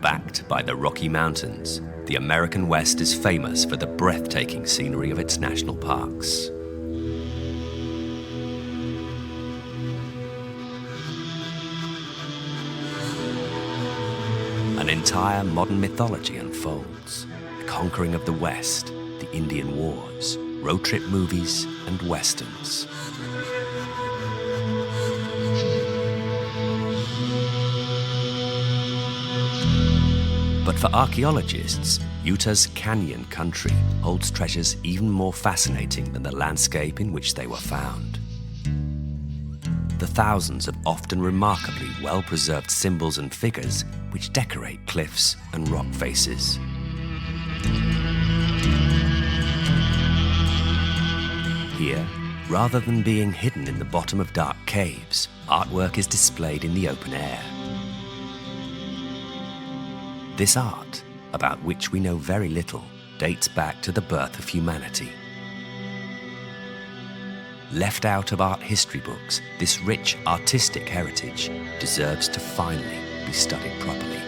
Backed by the Rocky Mountains, the American West is famous for the breathtaking scenery of its national parks. An entire modern mythology unfolds. The conquering of the West, the Indian Wars, road trip movies, and westerns. But for archaeologists, Utah's canyon country holds treasures even more fascinating than the landscape in which they were found. The thousands of often remarkably well-preserved symbols and figures which decorate cliffs and rock faces. Here, rather than being hidden in the bottom of dark caves, artwork is displayed in the open air. This art, about which we know very little, dates back to the birth of humanity. Left out of art history books, this rich artistic heritage deserves to finally be studied properly.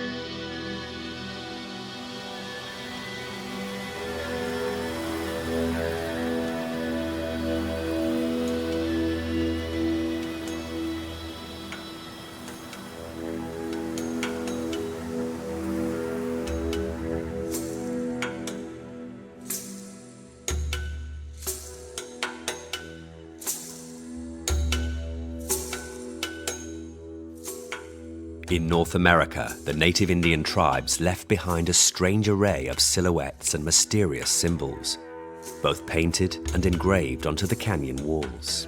In North America, the native Indian tribes left behind a strange array of silhouettes and mysterious symbols, both painted and engraved onto the canyon walls.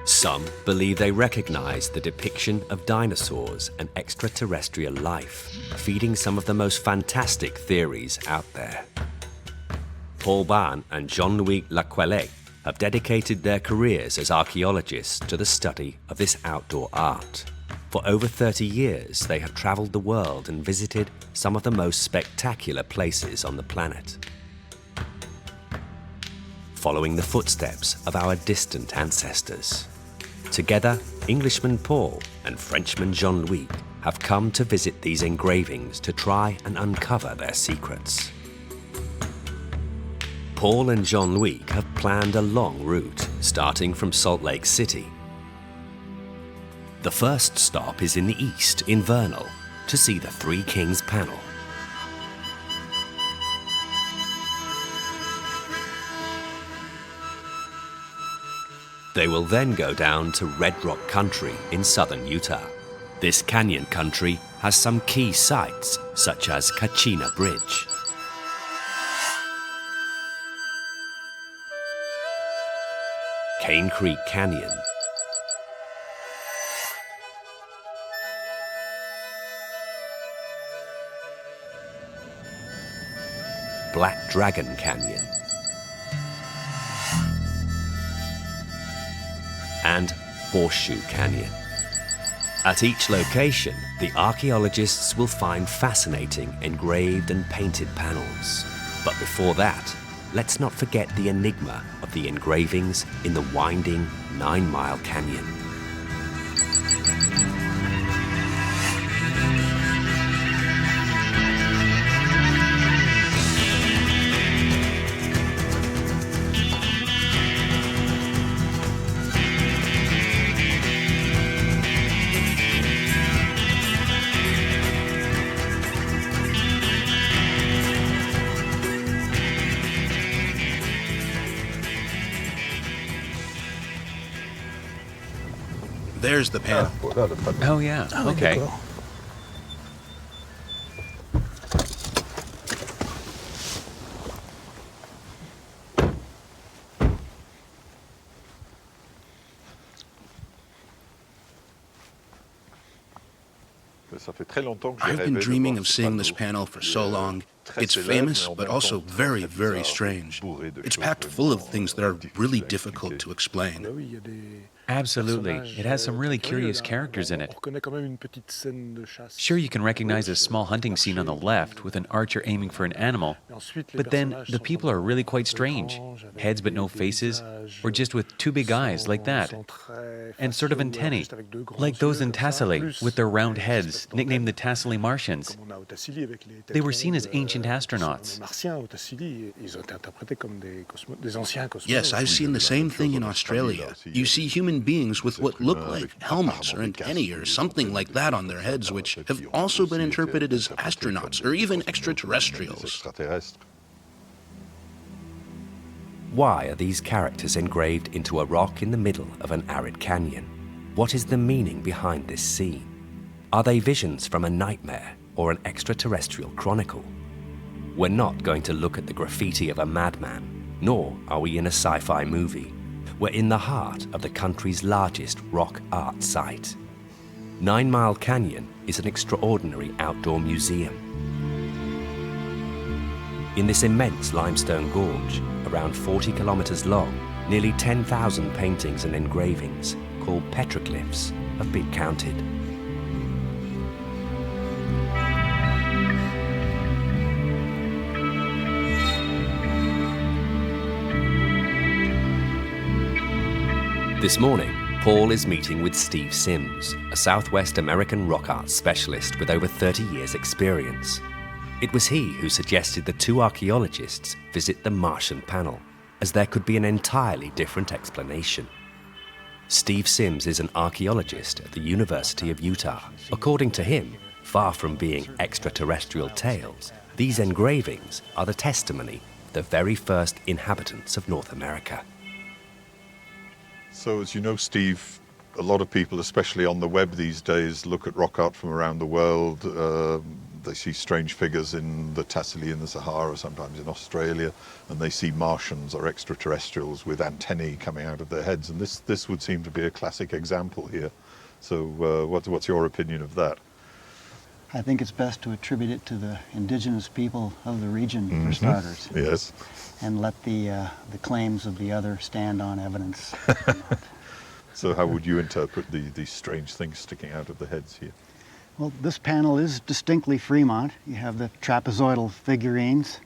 Some believe they recognize the depiction of dinosaurs and extraterrestrial life, feeding some of the most fantastic theories out there. Paul Bahn and Jean-Loïc Quellec have dedicated their careers as archaeologists to the study of this outdoor art. For over 30 years, they have traveled the world and visited some of the most spectacular places on the planet. Following the footsteps of our distant ancestors. Together, Englishman Paul and Frenchman Jean-Loïc have come to visit these engravings to try and uncover their secrets. Paul and Jean-Loïc have planned a long route, starting from Salt Lake City. The first stop is in the east, in Vernal, to see the Three Kings panel. They will then go down to Red Rock Country in southern Utah. This canyon country has some key sites, such as Kachina Bridge. Cane Creek Canyon, Black Dragon Canyon, and Horseshoe Canyon. At each location, the archaeologists will find fascinating engraved and painted panels. But before that, let's not forget the enigma of the engravings in the winding 9-mile canyon. There's the panel. Oh, yeah. Okay. I've been dreaming of seeing this panel for so long. It's famous, but also very, very strange. It's packed full of things that are really difficult to explain. Absolutely. It has some really curious characters in it. Sure, you can recognize a small hunting scene on the left with an archer aiming for an animal, but then the people are really quite strange. Heads but no faces, or just with two big eyes like that. And sort of antennae, like those in Tassel with their round heads, nicknamed the Tassel Martians. They were seen as ancient astronauts. Yes, I've seen the same thing in Australia. You see human beings with what look like helmets or antennae or something like that on their heads, which have also been interpreted as astronauts or even extraterrestrials. Why are these characters engraved into a rock in the middle of an arid canyon? What is the meaning behind this scene? Are they visions from a nightmare or an extraterrestrial chronicle? We're not going to look at the graffiti of a madman, nor are we in a sci-fi movie. We're in the heart of the country's largest rock art site. 9 Mile Canyon is an extraordinary outdoor museum. In this immense limestone gorge, around 40 kilometers long, nearly 10,000 paintings and engravings, called petroglyphs, have been counted. This morning, Paul is meeting with Steve Sims, a Southwest American rock art specialist with over 30 years' experience. It was he who suggested the two archaeologists visit the Martian panel, as there could be an entirely different explanation. Steve Sims is an archaeologist at the University of Utah. According to him, far from being extraterrestrial tales, these engravings are the testimony of the very first inhabitants of North America. So, as you know, Steve, a lot of people, especially on the web these days, look at rock art from around the world. They see strange figures in the Tassel in the Sahara, sometimes in Australia, and they see Martians or extraterrestrials with antennae coming out of their heads. And this would seem to be a classic example here. So what's your opinion of that? I think it's best to attribute it to the indigenous people of the region, for starters. Yes. And let the claims of the other stand on evidence. So how would you interpret these strange things sticking out of the heads here? Well, this panel is distinctly Fremont. You have the trapezoidal figurines,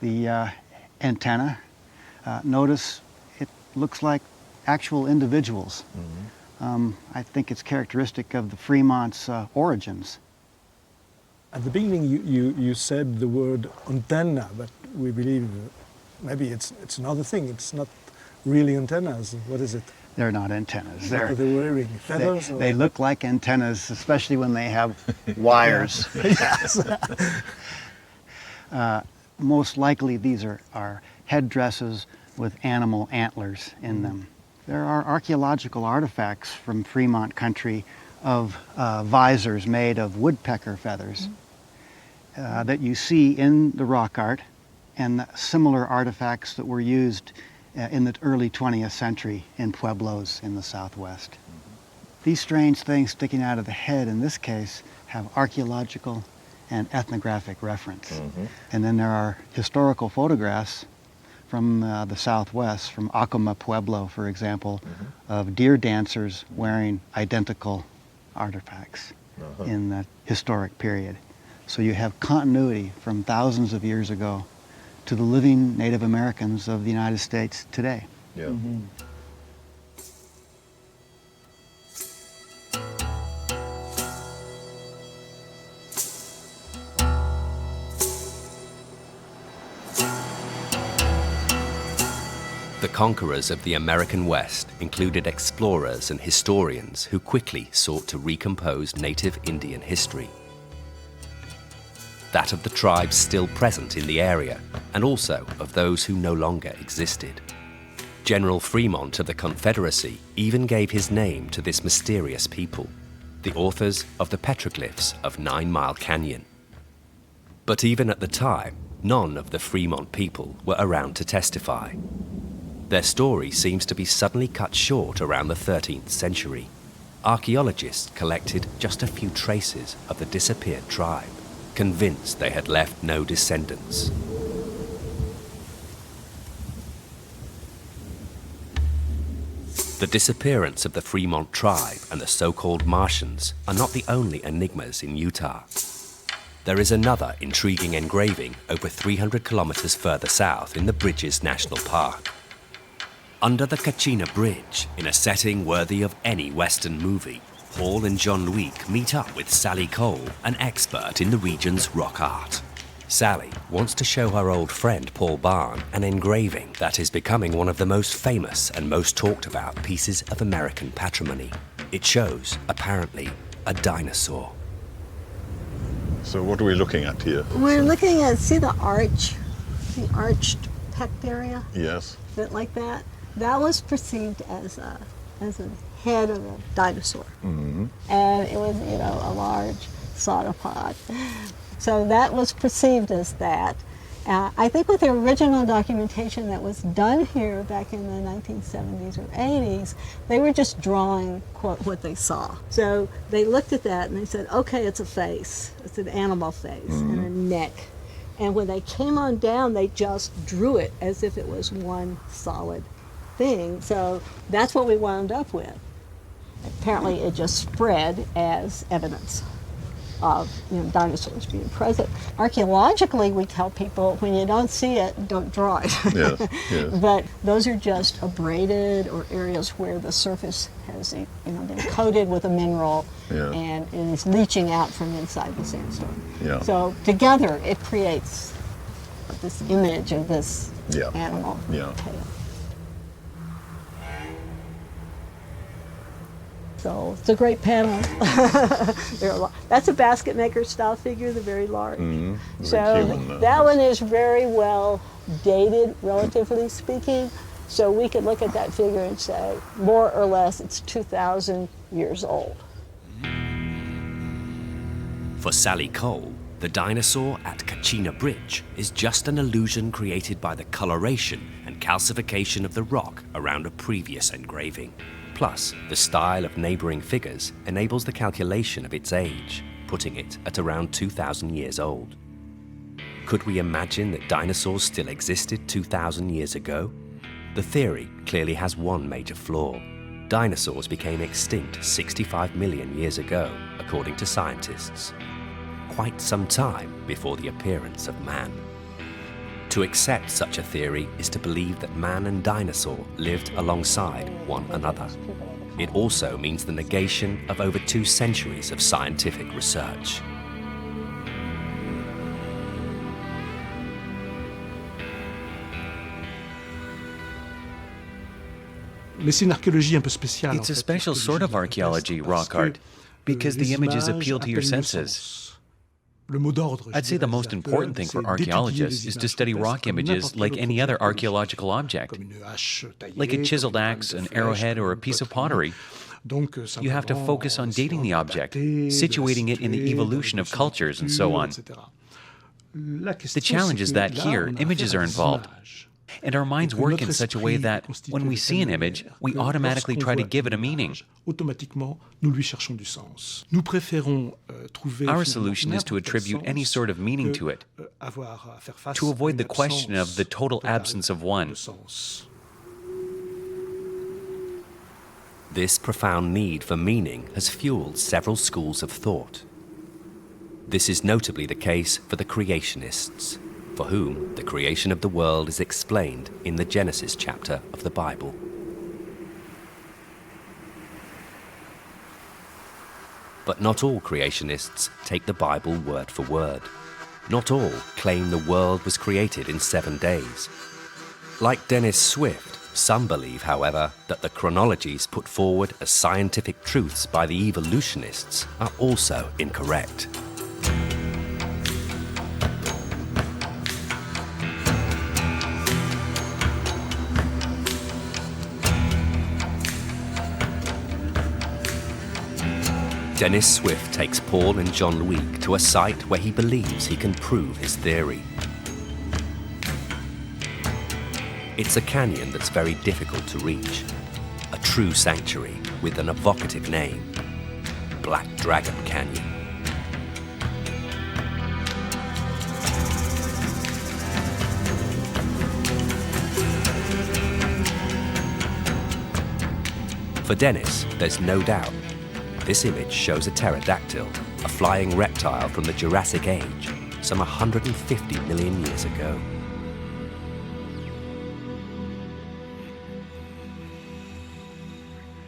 the antenna. Notice it looks like actual individuals. I think it's characteristic of the Fremont's origins. At the beginning, you said the word antenna, but we believe maybe it's another thing. It's not really antennas. What is it? They're not antennas. Are they wearing feathers? They look like antennas, especially when they have wires. Yes. Most likely these are headdresses with animal antlers in them. There are archaeological artifacts from Fremont country of visors made of woodpecker feathers that you see in the rock art, and similar artifacts that were used in the early 20th century in pueblos in the Southwest. These strange things sticking out of the head in this case have archaeological and ethnographic reference. And then there are historical photographs from the Southwest, from Acoma Pueblo, for example, of deer dancers wearing identical artifacts in that historic period. So you have continuity from thousands of years ago to the living Native Americans of the United States today. Yeah. The conquerors of the American West included explorers and historians who quickly sought to recompose native Indian history. That of the tribes still present in the area, and also of those who no longer existed. General Fremont of the Confederacy even gave his name to this mysterious people, the authors of the petroglyphs of 9 Mile Canyon. But even at the time, none of the Fremont people were around to testify. Their story seems to be suddenly cut short around the 13th century. Archaeologists collected just a few traces of the disappeared tribe, convinced they had left no descendants. The disappearance of the Fremont tribe and the so-called Martians are not the only enigmas in Utah. There is another intriguing engraving over 300 kilometers further south in the Bridges National Park. Under the Kachina Bridge, in a setting worthy of any Western movie, Paul and Jean-Loïc meet up with Sally Cole, an expert in the region's rock art. Sally wants to show her old friend Paul Bahn an engraving that is becoming one of the most famous and most talked about pieces of American patrimony. It shows, apparently, a dinosaur. So what are we looking at here? We're looking at, see the arch, the arched pect area? Yes. Bit like that. That was perceived as a head of a dinosaur. Mm-hmm. And it was, you know, a large sauropod. So that was perceived as that. I think with the original documentation that was done here back in the 1970s or 80s, they were just drawing, quote, what they saw. So they looked at that and they said, okay, it's a face. It's an animal face and a neck. And when they came on down, they just drew it as if it was one solid thing. So that's what we wound up with. Apparently it just spread as evidence of, you know, dinosaurs being present. Archaeologically, we tell people when you don't see it, don't draw it. Yes, yes. But those are just abraded or areas where the surface has, you know, been coated with a mineral and it is leaching out from inside the sandstone. Yeah. So together it creates this image of this animal tail. So it's a great panel. That's a basket maker style figure, the very large. So that one is very well dated, relatively speaking. So we could look at that figure and say, more or less, it's 2,000 years old. For Sally Cole, the dinosaur at Kachina Bridge is just an illusion created by the coloration and calcification of the rock around a previous engraving. Plus, the style of neighboring figures enables the calculation of its age, putting it at around 2,000 years old. Could we imagine that dinosaurs still existed 2,000 years ago? The theory clearly has one major flaw. Dinosaurs became extinct 65 million years ago, according to scientists. Quite some time before the appearance of man. To accept such a theory is to believe that man and dinosaur lived alongside one another. It also means the negation of over 2 centuries of scientific research. It's a special sort of archaeology, rock art, because the images appeal to your senses. I'd say the most important thing for archaeologists is to study rock images like any other archaeological object. Like a chiseled axe, an arrowhead, or a piece of pottery. You have to focus on dating the object, situating it in the evolution of cultures, and so on. The challenge is that here, images are involved. And our minds work in such a way that when we see an image, we automatically try to give it a meaning. Our solution is to attribute any sort of meaning to it, to avoid the question of the total absence of one. This profound need for meaning has fueled several schools of thought. This is notably the case for the Creationists, for whom the creation of the world is explained in the Genesis chapter of the Bible. But not all creationists take the Bible word for word. Not all claim the world was created in 7 days. Like Dennis Swift, some believe, however, that the chronologies put forward as scientific truths by the evolutionists are also incorrect. Dennis Swift takes Paul and Jean-Loïc to a site where he believes he can prove his theory. It's a canyon that's very difficult to reach, a true sanctuary with an evocative name, Black Dragon Canyon. For Dennis, there's no doubt. This image shows a pterodactyl, a flying reptile from the Jurassic Age, some 150 million years ago.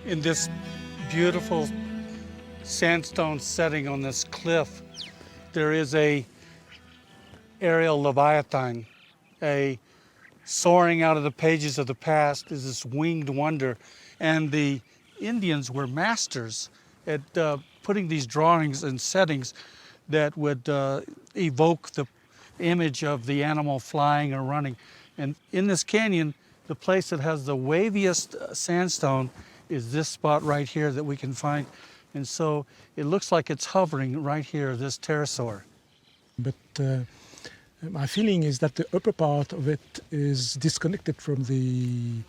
In this beautiful sandstone setting on this cliff, there is a aerial leviathan, a soaring out of the pages of the past is this winged wonder. And the Indians were masters at putting these drawings and settings that would evoke the image of the animal flying or running. And in this canyon, the place that has the waviest sandstone is this spot right here that we can find. And so it looks like it's hovering right here, this pterosaur. But my feeling is that the upper part of it is disconnected from the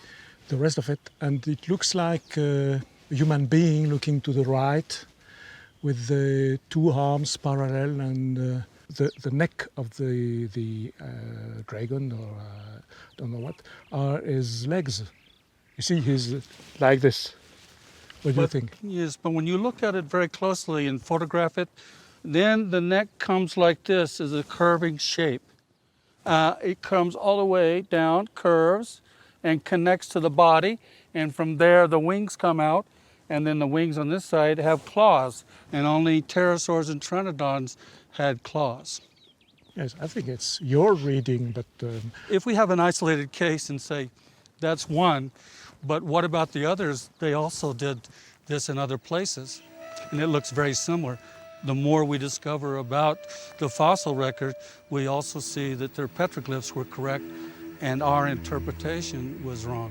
rest of it, and it looks like a human being looking to the right with the two arms parallel, and the neck of the dragon, or don't know what, are his legs. You see, he's like this. What do you think? Yes, but when you look at it very closely and photograph it, then the neck comes like this, as a curving shape. It comes all the way down, curves, and connects to the body, and from there the wings come out, and then the wings on this side have claws, and only pterosaurs and pteranodons had claws. Yes, I think it's your reading, but... If we have an isolated case and say, that's one, but what about the others? They also did this in other places, and it looks very similar. The more we discover about the fossil record, we also see that their petroglyphs were correct and our interpretation was wrong.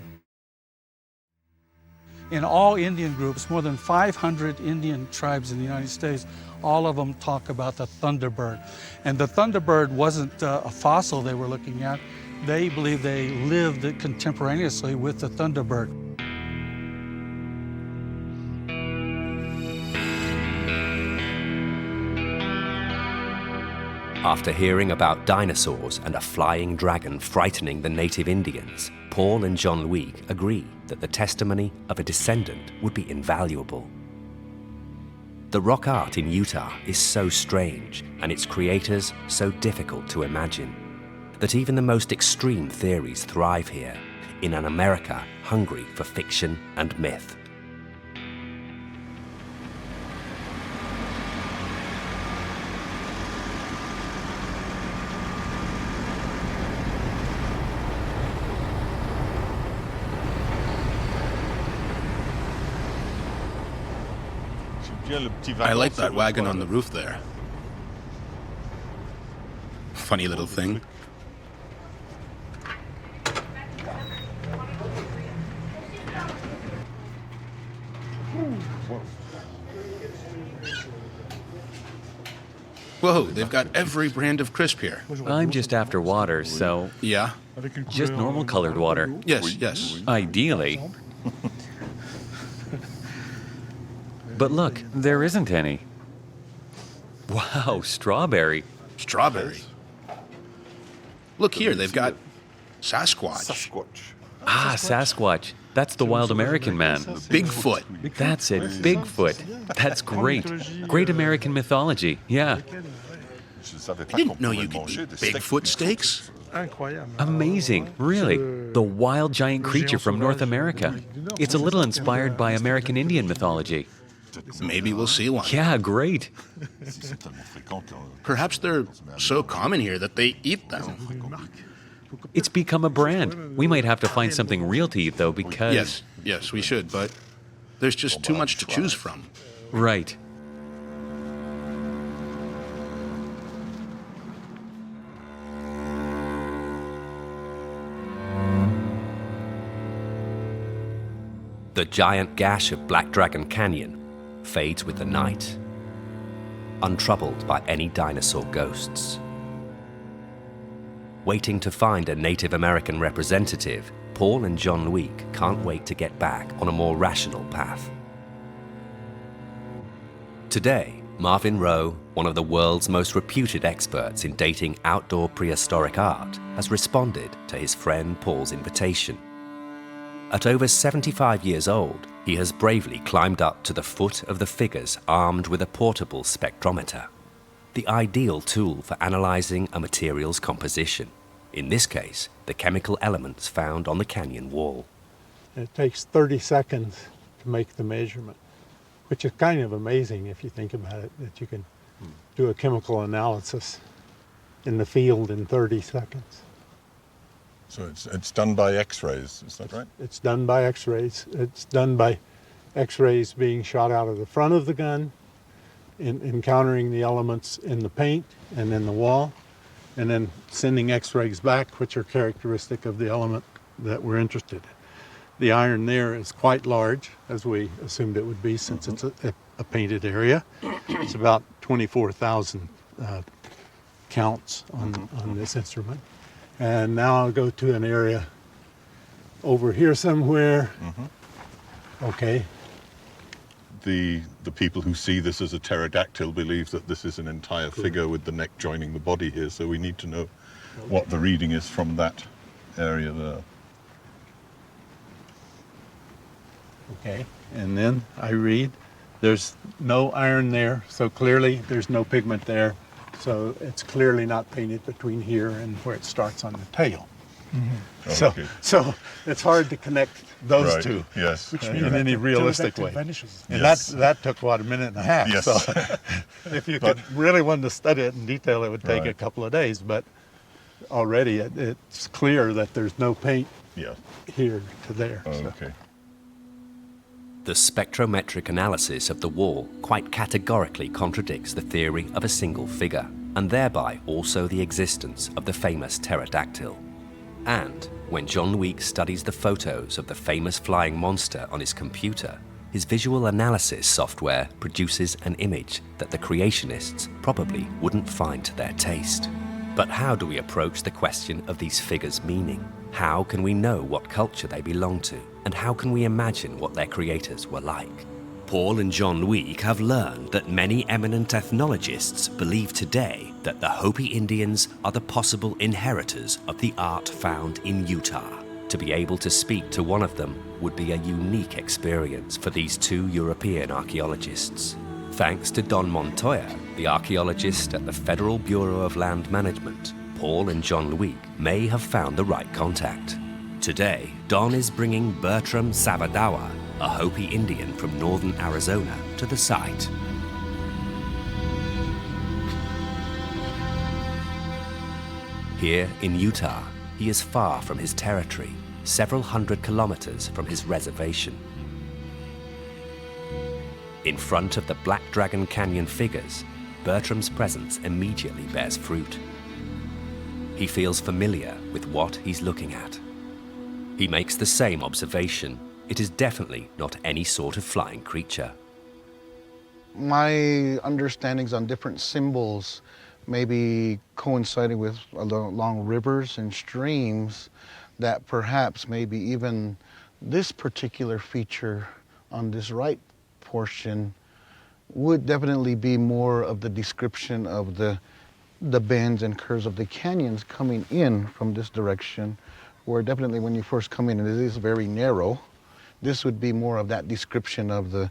In all Indian groups, more than 500 Indian tribes in the United States, all of them talk about the thunderbird. And the thunderbird wasn't a fossil they were looking at. They believe they lived contemporaneously with the thunderbird. After hearing about dinosaurs and a flying dragon frightening the native Indians, Paul and Jean-Loïc agree that the testimony of a descendant would be invaluable. The rock art in Utah is so strange and its creators so difficult to imagine that even the most extreme theories thrive here, in an America hungry for fiction and myth. I like that wagon on the roof there. Funny little thing. Whoa, they've got every brand of crisp here. I'm just after water, so Yeah? just normal colored water. Yes, yes. Ideally. But look, there isn't any. Wow, strawberry. Strawberry. Look here, they've got Sasquatch. Ah, Sasquatch. That's the wild American man. Bigfoot. That's it, Bigfoot. That's great. Great American mythology, yeah. I didn't know you could eat Bigfoot steaks. Amazing, really. The wild giant creature from North America. It's a little inspired by American Indian mythology. Maybe we'll see one. Yeah, great. Perhaps they're so common here that they eat them. It's become a brand. We might have to find something real to eat, though, because... Yes, we should, but there's just too much to choose from. Right. The giant gash of Black Dragon Canyon fades with the night, untroubled by any dinosaur ghosts. Waiting to find a Native American representative, Paul and Jean-Loïc can't wait to get back on a more rational path. Today, Marvin Rowe, one of the world's most reputed experts in dating outdoor prehistoric art, has responded to his friend Paul's invitation. At over 75 years old, he has bravely climbed up to the foot of the figures armed with a portable spectrometer, the ideal tool for analyzing a material's composition, in this case, the chemical elements found on the canyon wall. It takes 30 seconds to make the measurement, which is kind of amazing if you think about it, that you can do a chemical analysis in the field in 30 seconds. So it's done by X-rays, is that right? It's done by X-rays. It's done by X-rays being shot out of the front of the gun, encountering the elements in the paint and in the wall, and then sending X-rays back, which are characteristic of the element that we're interested in. The iron there is quite large, as we assumed it would be, since it's a painted area. It's about 24,000 counts on this instrument. And now I'll go to an area over here somewhere. Okay. The people who see this as a pterodactyl believe that this is an entire figure with the neck joining the body here, so we need to know what the reading is from that area there. Okay, and then I read, there's no iron there, so clearly there's no pigment there, so it's clearly not painted between here and where it starts on the tail. Okay. So it's hard to connect those Right, two yes. in any realistic way. Vanishes. And Yes. that took, what, a minute and a half? Yes. So if you could really want to study it in detail, it would take a Right. couple of days, but already it's clear that there's no paint Yeah. here to there. so. Okay. The spectrometric analysis of the wall quite categorically contradicts the theory of a single figure, and thereby also the existence of the famous pterodactyl. And when Jean-Loïc studies the photos of the famous flying monster on his computer, his visual analysis software produces an image that the creationists probably wouldn't find to their taste. But how do we approach the question of these figures' meaning? How can we know what culture they belong to? And how can we imagine what their creators were like? Paul and Jean-Loïc have learned that many eminent ethnologists believe today that the Hopi Indians are the possible inheritors of the art found in Utah. To be able to speak to one of them would be a unique experience for these two European archaeologists. Thanks to Don Montoya, the archaeologist at the Federal Bureau of Land Management, Paul and Jean-Loïc may have found the right contact. Today, Don is bringing Bertram Savadawa, a Hopi Indian from northern Arizona, to the site. Here in Utah, he is far from his territory, several hundred kilometers from his reservation. In front of the Black Dragon Canyon figures, Bertram's presence immediately bears fruit. He feels familiar with what he's looking at. He makes the same observation. It is definitely not any sort of flying creature. My understandings on different symbols may be coinciding with along rivers and streams, that perhaps maybe even this particular feature on this right portion would definitely be more of the description of the bends and curves of the canyons coming in from this direction, where definitely when you first come in, and it is very narrow, this would be more of that description of the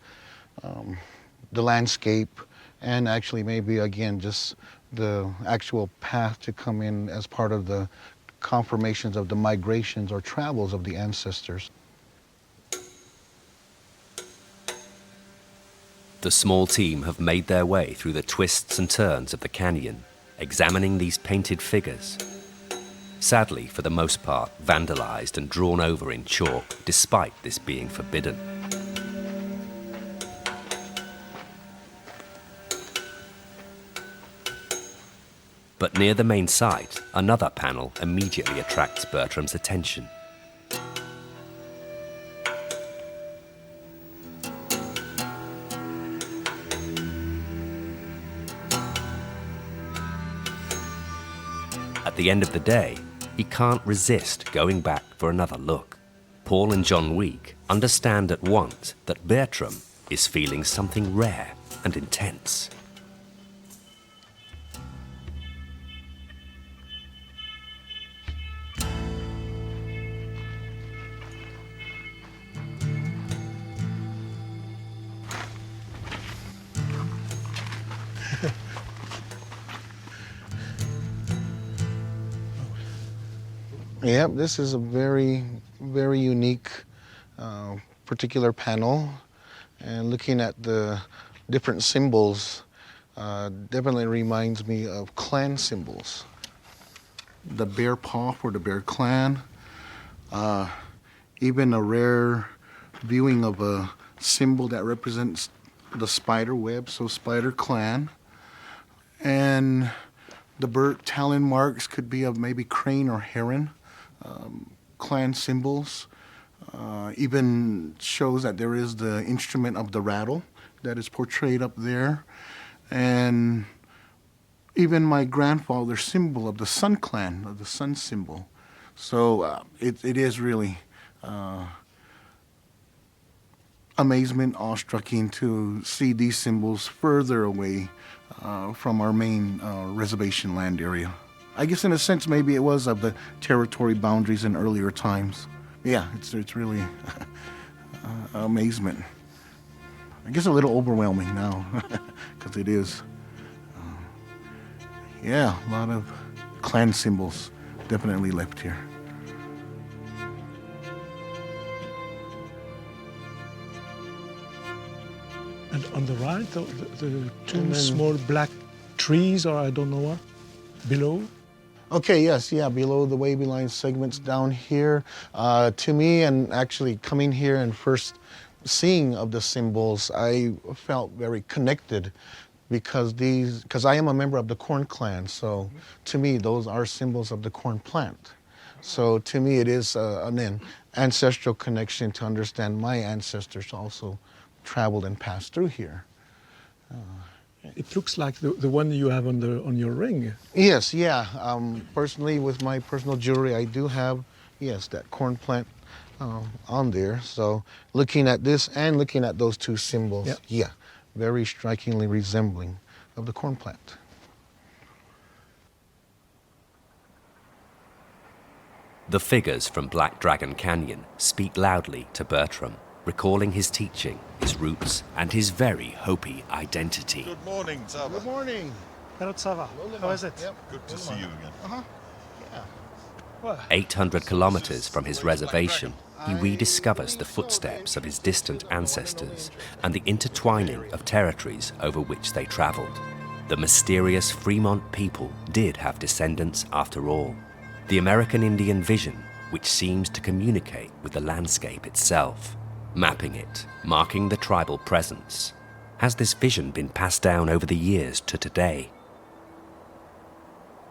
landscape, and actually maybe again just the actual path to come in as part of the confirmations of the migrations or travels of the ancestors. The small team have made their way through the twists and turns of the canyon, examining these painted figures. Sadly, for the most part, vandalized and drawn over in chalk, despite this being forbidden. But near the main site, another panel immediately attracts Bertram's attention. At the end of the day, he can't resist going back for another look. Paul and Jean-Loïc understand at once that Bertram is feeling something rare and intense. Yep, this is a very, very unique particular panel. And looking at the different symbols definitely reminds me of clan symbols. The bear paw for the Bear Clan. Even a rare viewing of a symbol that represents the spider web, so Spider Clan. And the bird talon marks could be of maybe crane or heron. Clan symbols. Even shows that there is the instrument of the rattle that is portrayed up there. And even my grandfather's symbol of the Sun Clan, of the sun symbol. So it is really amazement, awestrucking to see these symbols further away from our main reservation land area. I guess in a sense maybe it was of the territory boundaries in earlier times. Yeah, it's really amazement. I guess a little overwhelming now, because it is. Yeah, a lot of clan symbols definitely left here. And on the right, the two small black trees, or I don't know what, below? Okay, yes, yeah, below the wavy line segments down here. To me, and actually coming here and first seeing of the symbols, I felt very connected because I am a member of the corn clan, so to me, those are symbols of the corn plant. So to me, it is an ancestral connection to understand my ancestors also traveled and passed through here. It looks like the one you have on your ring. Yes, yeah. Personally, with my personal jewelry, I do have, yes, that corn plant on there. So looking at this and looking at those two symbols, yeah, very strikingly resembling of the corn plant. The figures from Black Dragon Canyon speak loudly to Bertram, recalling his teaching, his roots, and his very Hopi identity. Good morning, Zava. Good morning. Hello, Tsava. How is it? Yep. Good to see you again. Yeah. 800 kilometers from his reservation, he rediscovers the footsteps of his distant ancestors and the intertwining of territories over which they traveled. The mysterious Fremont people did have descendants after all. The American Indian vision, which seems to communicate with the landscape itself, mapping it, marking the tribal presence. Has this vision been passed down over the years to today?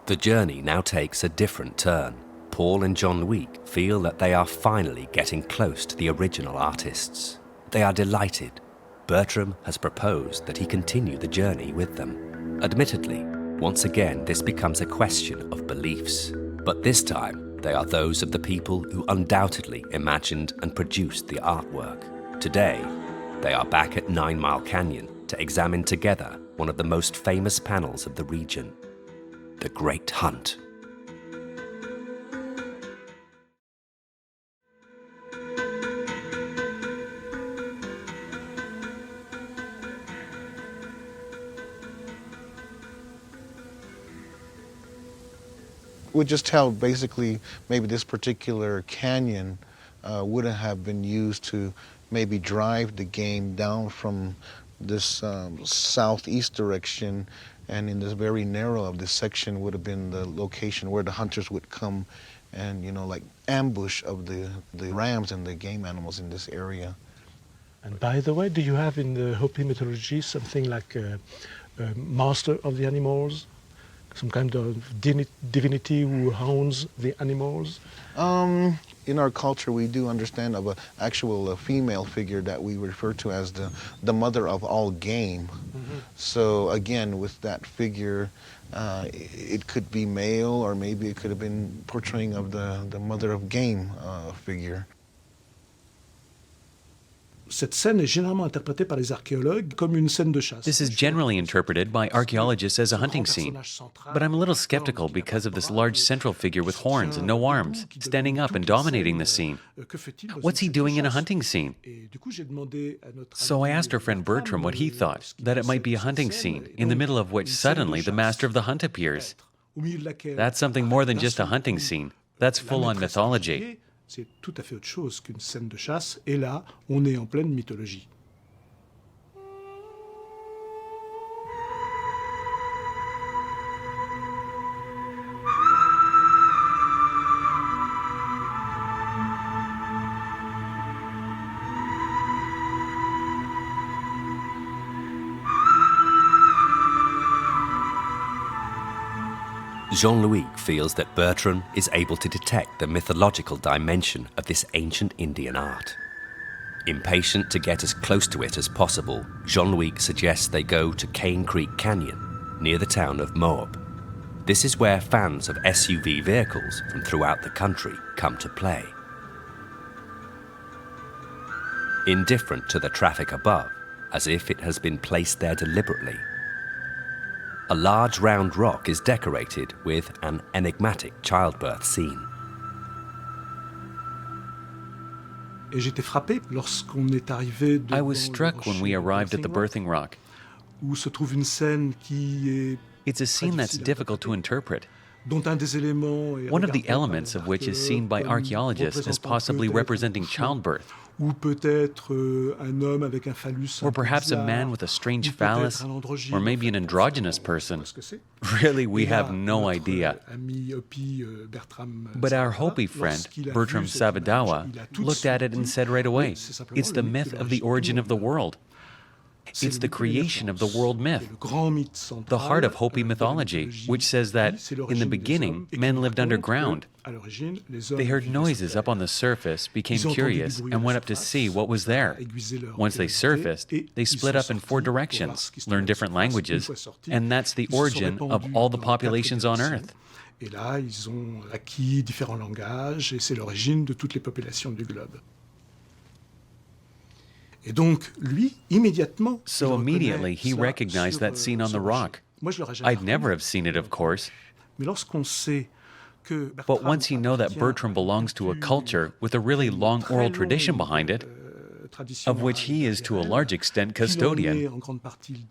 The journey now takes a different turn. Paul and Jean-Loïc feel that they are finally getting close to the original artists. They are delighted. Bertram has proposed that he continue the journey with them. Admittedly, once again this becomes a question of beliefs. But this time, they are those of the people who undoubtedly imagined and produced the artwork. Today, they are back at 9 Mile Canyon to examine together one of the most famous panels of the region, the Great Hunt. We just tell basically maybe this particular canyon wouldn't have been used to maybe drive the game down from this southeast direction, and in this very narrow of this section would have been the location where the hunters would come and, you know, like ambush of the rams and the game animals in this area. And by the way, do you have in the Hopi mythology something like a master of the animals? Some kind of divinity who owns the animals? In our culture, we do understand of an actual female figure that we refer to as the mother of all game. Mm-hmm. So again, with that figure, it could be male, or maybe it could have been portraying of the mother of game figure. Cette scène est généralement interprétée par les archéologues comme une scène de chasse. This is generally interpreted by archaeologists as a hunting scene. But I'm a little skeptical because of this large central figure with horns and no arms, standing up and dominating the scene. What's he doing in a hunting scene? So I asked our friend Bertram what he thought, that it might be a hunting scene, in the middle of which suddenly the master of the hunt appears. That's something more than just a hunting scene. That's full-on mythology. C'est tout à fait autre chose qu'une scène de chasse. Et là, on est en pleine mythologie. Jean-Loïc feels that Bertrand is able to detect the mythological dimension of this ancient Indian art. Impatient to get as close to it as possible, Jean-Loïc suggests they go to Cane Creek Canyon, near the town of Moab. This is where fans of SUV vehicles from throughout the country come to play. Indifferent to the traffic above, as if it has been placed there deliberately, a large round rock is decorated with an enigmatic childbirth scene. I was struck when we arrived at the birthing rock. It's a scene that's difficult to interpret, one of the elements of which is seen by archaeologists as possibly representing childbirth. Or perhaps a man with a strange phallus, or maybe an androgynous person. Really, we have no idea. But our Hopi friend, Bertram Savadawa, looked at it and said right away, it's the myth of the origin of the world. It's the creation of the world myth, the heart of Hopi mythology, which says that, in the beginning, men lived underground. They heard noises up on the surface, became curious, and went up to see what was there. Once they surfaced, they split up in 4 directions, learned different languages, and that's the origin of all the populations on Earth. Et là, ils ont acquis différents langages, et c'est l'origine de toutes les populations du globe. So immediately he recognized that scene on the rock. I'd never have seen it, of course. But once you know that Bertram belongs to a culture with a really long oral tradition behind it, of which he is to a large extent custodian,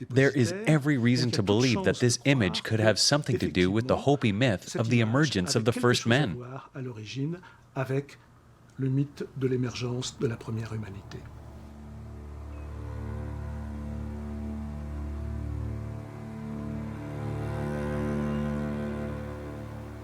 there is every reason to believe that this image could have something to do with the Hopi myth of the emergence of the first men.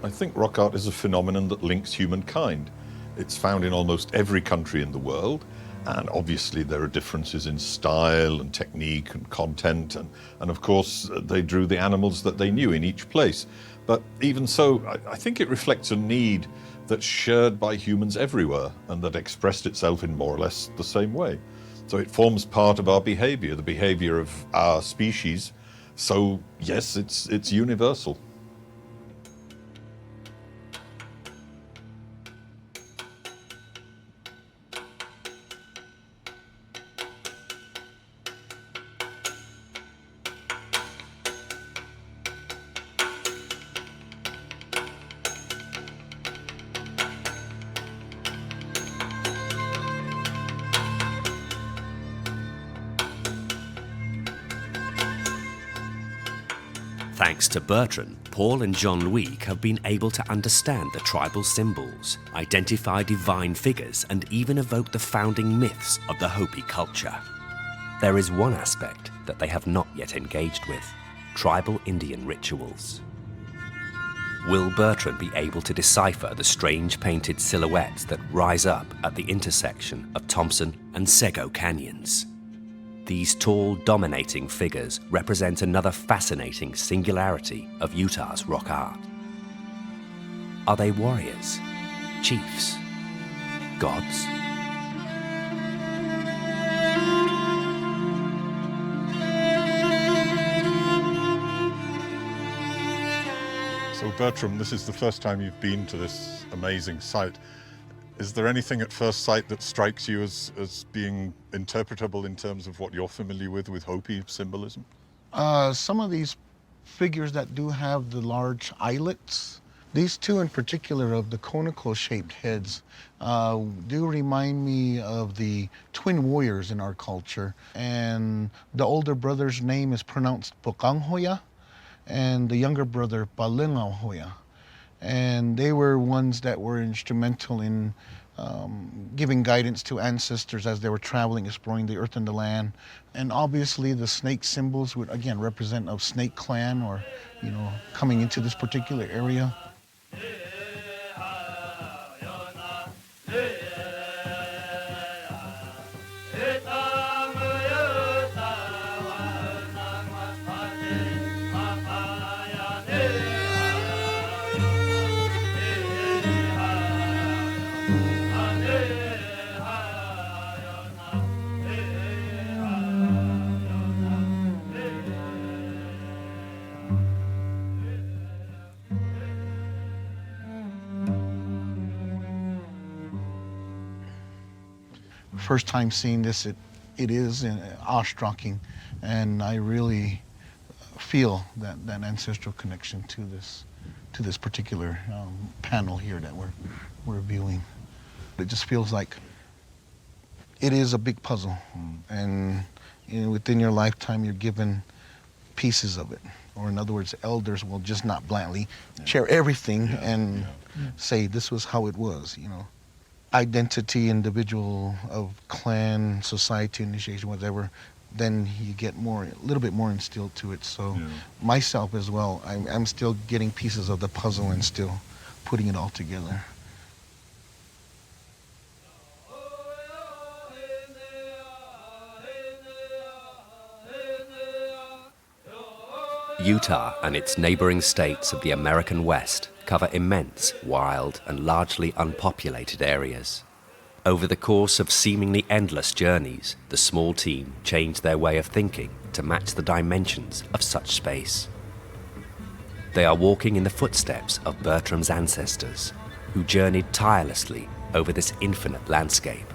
I think rock art is a phenomenon that links humankind. It's found in almost every country in the world, and obviously there are differences in style and technique and content, and of course they drew the animals that they knew in each place. But even so, I think it reflects a need that's shared by humans everywhere and that expressed itself in more or less the same way. So it forms part of our behavior, the behavior of our species. So yes, it's universal. Thanks to Bertrand, Paul and Jean-Loïc have been able to understand the tribal symbols, identify divine figures, and even evoke the founding myths of the Hopi culture. There is one aspect that they have not yet engaged with: tribal Indian rituals. Will Bertrand be able to decipher the strange painted silhouettes that rise up at the intersection of Thompson and Sego canyons? These tall, dominating figures represent another fascinating singularity of Utah's rock art. Are they warriors, chiefs, gods? So Bertram, this is the first time you've been to this amazing site. Is there anything at first sight that strikes you as being interpretable in terms of what you're familiar with Hopi symbolism? Some of these figures that do have the large eyelets, these 2 in particular of the conical shaped heads, do remind me of the twin warriors in our culture. And the older brother's name is pronounced Pokanghoya, and the younger brother Palingauhoya. and they were ones that were instrumental in giving guidance to ancestors as they were traveling, exploring the earth and the land. And obviously the snake symbols would again represent a snake clan, or coming into this particular area. First time seeing this, it is awe-striking, and I really feel that ancestral connection to this particular panel here that we're viewing. It just feels like it is a big puzzle, and within your lifetime you're given pieces of it, or in other words, elders will just not bluntly share everything and say this was how it was. Identity, individual, of clan, society, initiation, whatever, then you get a little bit more instilled to it. So myself as well, I'm still getting pieces of the puzzle and still putting it all together. Utah and its neighboring states of the American West cover immense, wild, and largely unpopulated areas. Over the course of seemingly endless journeys, the small team changed their way of thinking to match the dimensions of such space. They are walking in the footsteps of Bertram's ancestors, who journeyed tirelessly over this infinite landscape.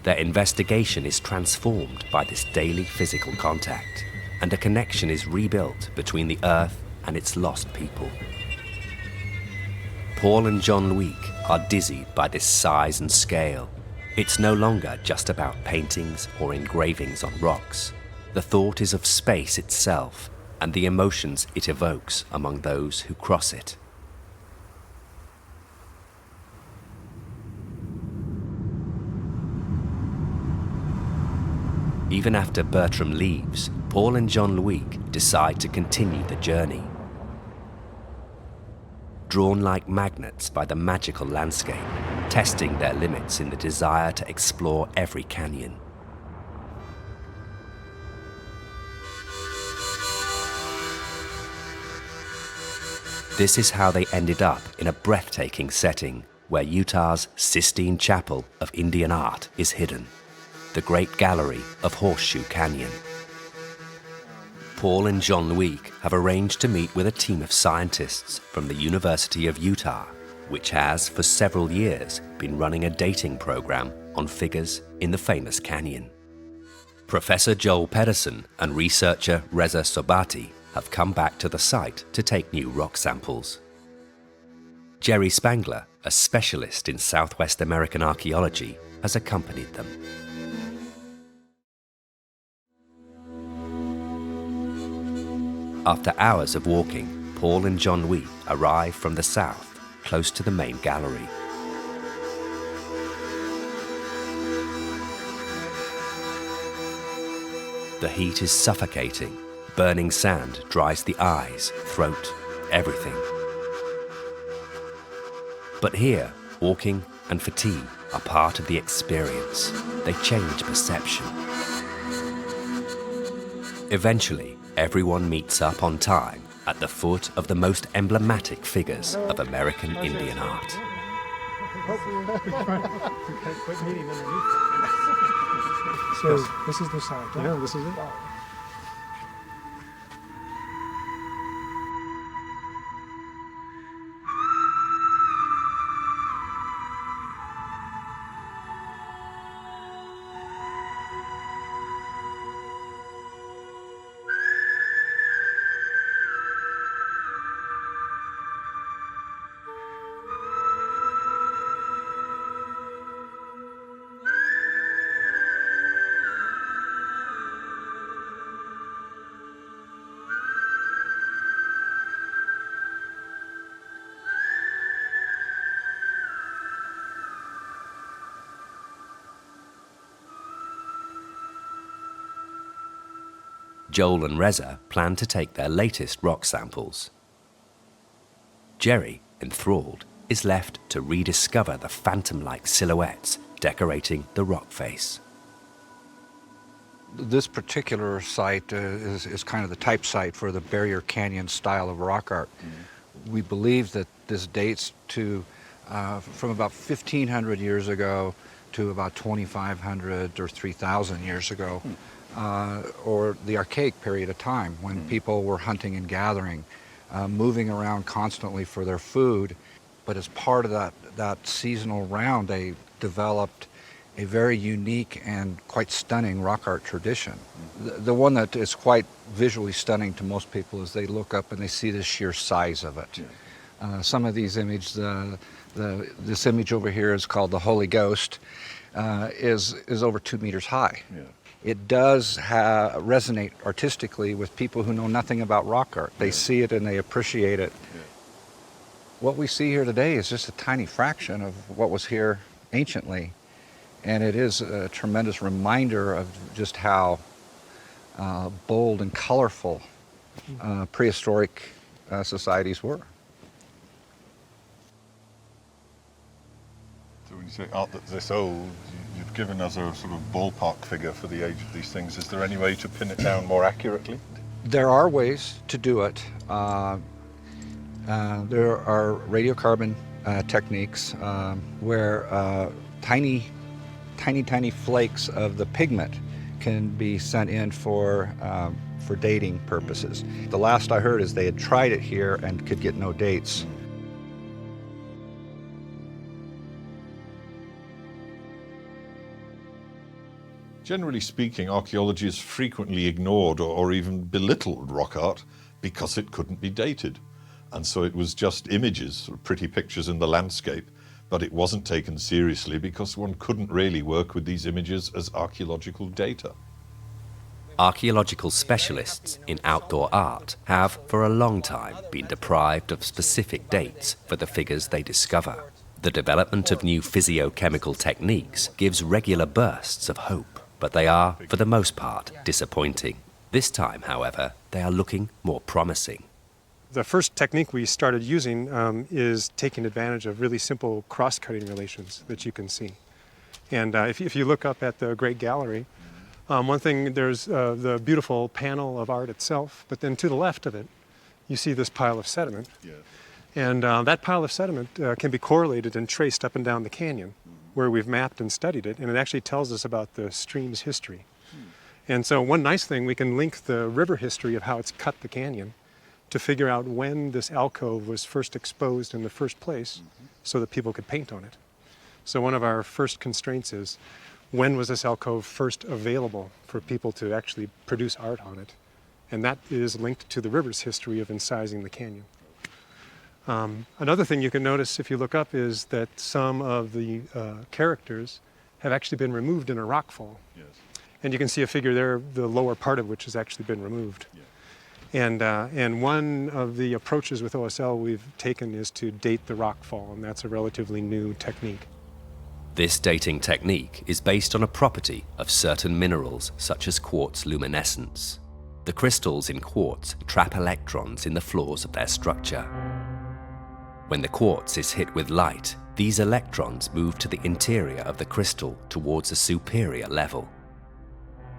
Their investigation is transformed by this daily physical contact, and a connection is rebuilt between the Earth and its lost people. Paul and Jean-Loïc are dizzied by this size and scale. It's no longer just about paintings or engravings on rocks. The thought is of space itself and the emotions it evokes among those who cross it. Even after Bertram leaves, Paul and Jean-Loïc decide to continue the journey. Drawn like magnets by the magical landscape, testing their limits in the desire to explore every canyon. This is how they ended up in a breathtaking setting where Utah's Sistine Chapel of Indian art is hidden, the Great Gallery of Horseshoe Canyon. Paul and Jean-Loïc have arranged to meet with a team of scientists from the University of Utah, which has for several years been running a dating program on figures in the famous canyon. Professor Joel Pedersen and researcher Reza Sobati have come back to the site to take new rock samples. Jerry Spangler, a specialist in Southwest American archaeology, has accompanied them. After hours of walking, Paul and Jean-Loïc arrive from the south, close to the main gallery. The heat is suffocating. Burning sand dries the eyes, throat, everything. But here, walking and fatigue are part of the experience. They change perception. Eventually, everyone meets up on time at the foot of the most emblematic figures of American Indian art. So this is the side. Yeah, this is it. Joel and Reza plan to take their latest rock samples. Jerry, enthralled, is left to rediscover the phantom-like silhouettes decorating the rock face. This particular site is kind of the type site for the Barrier Canyon style of rock art. We believe that this dates to from about 1,500 years ago to about 2,500 or 3,000 years ago, or the Archaic period of time when people were hunting and gathering, moving around constantly for their food. But as part of that seasonal round, they developed a very unique and quite stunning rock art tradition. The one that is quite visually stunning to most people is they look up and they see the sheer size of it. Some of these images, this image over here is called the Holy Ghost, is over 2 meters high. It does resonate artistically with people who know nothing about rock art. They see it and they appreciate it. What we see here today is just a tiny fraction of what was here anciently. And it is a tremendous reminder of just how bold and colorful prehistoric societies were. So when you say art that's this old, you've given us a sort of ballpark figure for the age of these things. Is there any way to pin it down more accurately? There are ways to do it. There are radiocarbon techniques where tiny flakes of the pigment can be sent in for dating purposes. The last I heard is they had tried it here and could get no dates. Generally speaking, archaeology has frequently ignored or even belittled rock art because it couldn't be dated. And so it was just images, sort of pretty pictures in the landscape, but it wasn't taken seriously because one couldn't really work with these images as archaeological data. Archaeological specialists in outdoor art have for a long time been deprived of specific dates for the figures they discover. The development of new physiochemical techniques gives regular bursts of hope, but they are, for the most part, disappointing. This time, however, they are looking more promising. The first technique we started using is taking advantage of really simple cross-cutting relations that you can see. And if you look up at the Great Gallery, one thing, there's the beautiful panel of art itself, but then to the left of it, you see this pile of sediment. Yes. And that pile of sediment can be correlated and traced up and down the canyon, where we've mapped and studied it, and it actually tells us about the stream's history. And so one nice thing, we can link the river history of how it's cut the canyon to figure out when this alcove was first exposed in the first place so that people could paint on it. So one of our first constraints is, when was this alcove first available for people to actually produce art on it? And that is linked to the river's history of incising the canyon. Another thing you can notice if you look up is that some of the characters have actually been removed in a rockfall. Yes. And you can see a figure there, the lower part of which has actually been removed. Yeah. And one of the approaches with OSL we've taken is to date the rockfall, and that's a relatively new technique. This dating technique is based on a property of certain minerals such as quartz luminescence. The crystals in quartz trap electrons in the floors of their structure. When the quartz is hit with light, these electrons move to the interior of the crystal towards a superior level.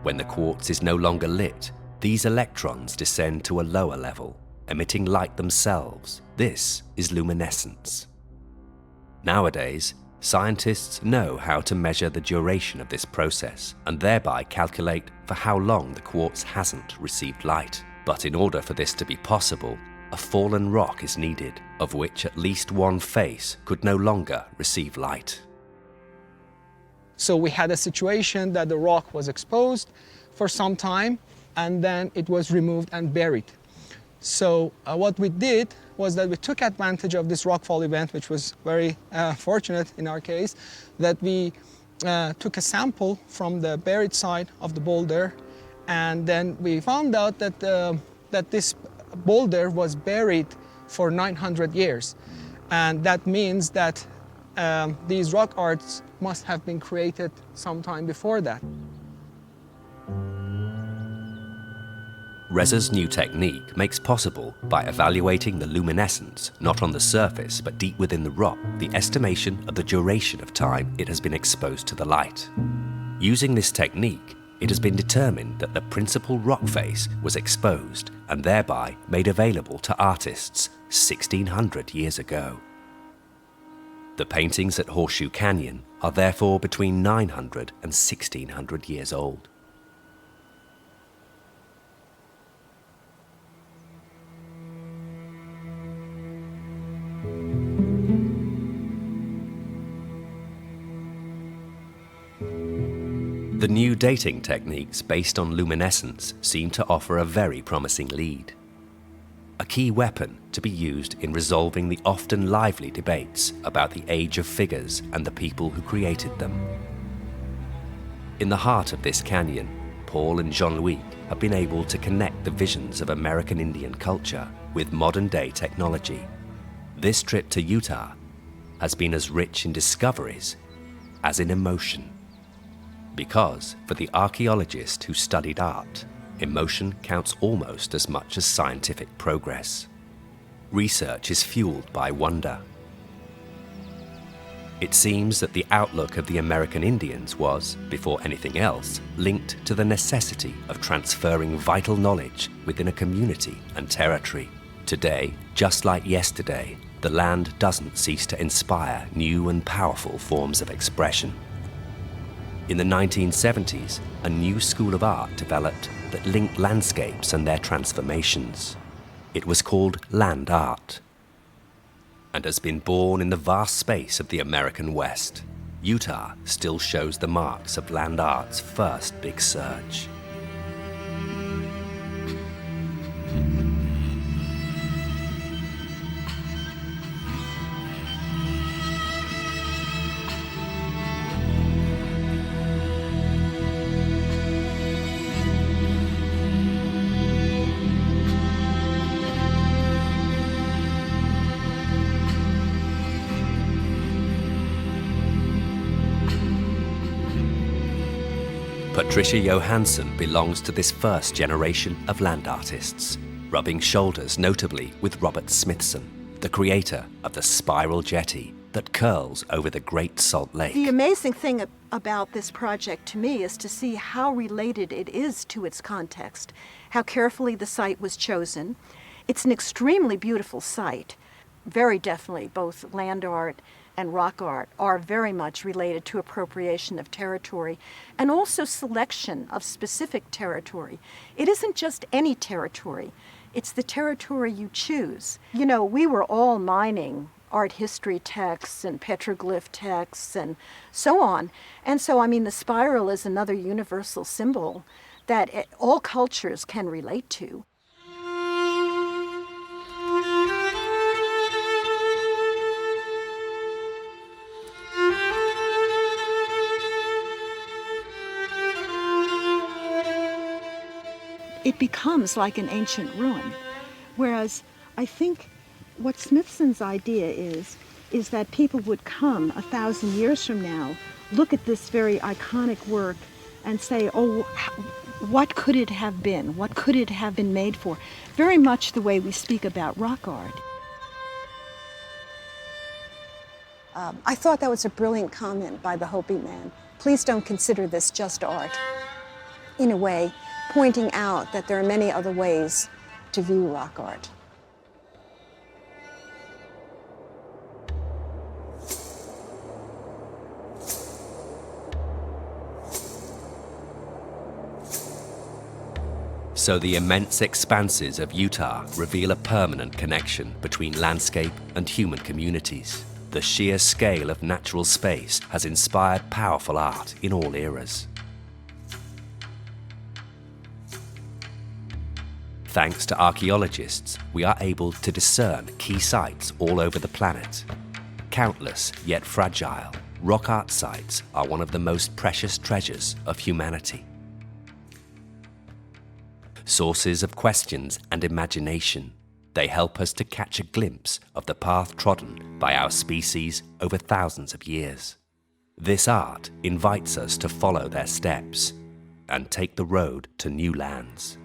When the quartz is no longer lit, these electrons descend to a lower level, emitting light themselves. This is luminescence. Nowadays, scientists know how to measure the duration of this process and thereby calculate for how long the quartz hasn't received light. But in order for this to be possible, a fallen rock is needed, of which at least one face could no longer receive light. So we had a situation that the rock was exposed for some time, and then it was removed and buried. So what we did was that we took advantage of this rockfall event, which was very fortunate in our case, that we took a sample from the buried side of the boulder, and then we found out that, that this boulder was buried for 900 years. And that means that these rock arts must have been created sometime before that. Reza's new technique makes possible, by evaluating the luminescence, not on the surface but deep within the rock, the estimation of the duration of time it has been exposed to the light. Using this technique, it has been determined that the principal rock face was exposed and thereby made available to artists 1,600 years ago. The paintings at Horseshoe Canyon are therefore between 900 and 1,600 years old. The new dating techniques based on luminescence seem to offer a very promising lead. A key weapon to be used in resolving the often lively debates about the age of figures and the people who created them. In the heart of this canyon, Paul and Jean-Loïc have been able to connect the visions of American Indian culture with modern-day technology. This trip to Utah has been as rich in discoveries as in emotion. Because, for the archaeologist who studied art, emotion counts almost as much as scientific progress. Research is fueled by wonder. It seems that the outlook of the American Indians was, before anything else, linked to the necessity of transferring vital knowledge within a community and territory. Today, just like yesterday, the land doesn't cease to inspire new and powerful forms of expression. In the 1970s, a new school of art developed that linked landscapes and their transformations. It was called land art, and has been born in the vast space of the American West. Utah still shows the marks of land art's first big surge. Patricia Johansson belongs to this first generation of land artists, rubbing shoulders notably with Robert Smithson, the creator of the spiral jetty that curls over the Great Salt Lake. The amazing thing about this project to me is to see how related it is to its context, how carefully the site was chosen. It's an extremely beautiful site. Very definitely both land art and rock art are very much related to appropriation of territory and also selection of specific territory. It isn't just any territory, it's the territory you choose. You know, we were all mining art history texts and petroglyph texts and so on. And so, I mean, the spiral is another universal symbol that all cultures can relate to. It becomes like an ancient ruin. Whereas I think what Smithson's idea is that people would come 1,000 years from now, look at this very iconic work and say, oh, what could it have been? What could it have been made for? Very much the way we speak about rock art. I thought that was a brilliant comment by the Hopi man. Please don't consider this just art. In a way, pointing out that there are many other ways to view rock art. So the immense expanses of Utah reveal a permanent connection between landscape and human communities. The sheer scale of natural space has inspired powerful art in all eras. Thanks to archaeologists, we are able to discern key sites all over the planet. Countless yet fragile, rock art sites are one of the most precious treasures of humanity. Sources of questions and imagination, they help us to catch a glimpse of the path trodden by our species over thousands of years. This art invites us to follow their steps and take the road to new lands.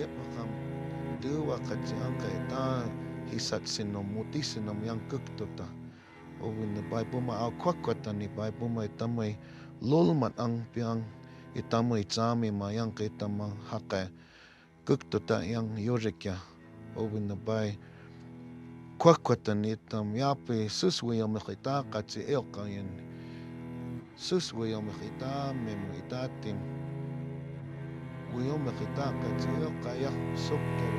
ya pakam dua kajiang kaita hisat sinom muti sinom yang kuktota. Ovin the Bible ma au kwakwata ni Bible ma itamay lulmat ang piang itamay tsami ma yang kaita ma haka kuktota yang yorikya. Ovin the Bible kwakwata ni itam yapi suswe yung makita katsi elka yan. Suswe yung makita memo itatim. Uyong makita katsi elka yak sokya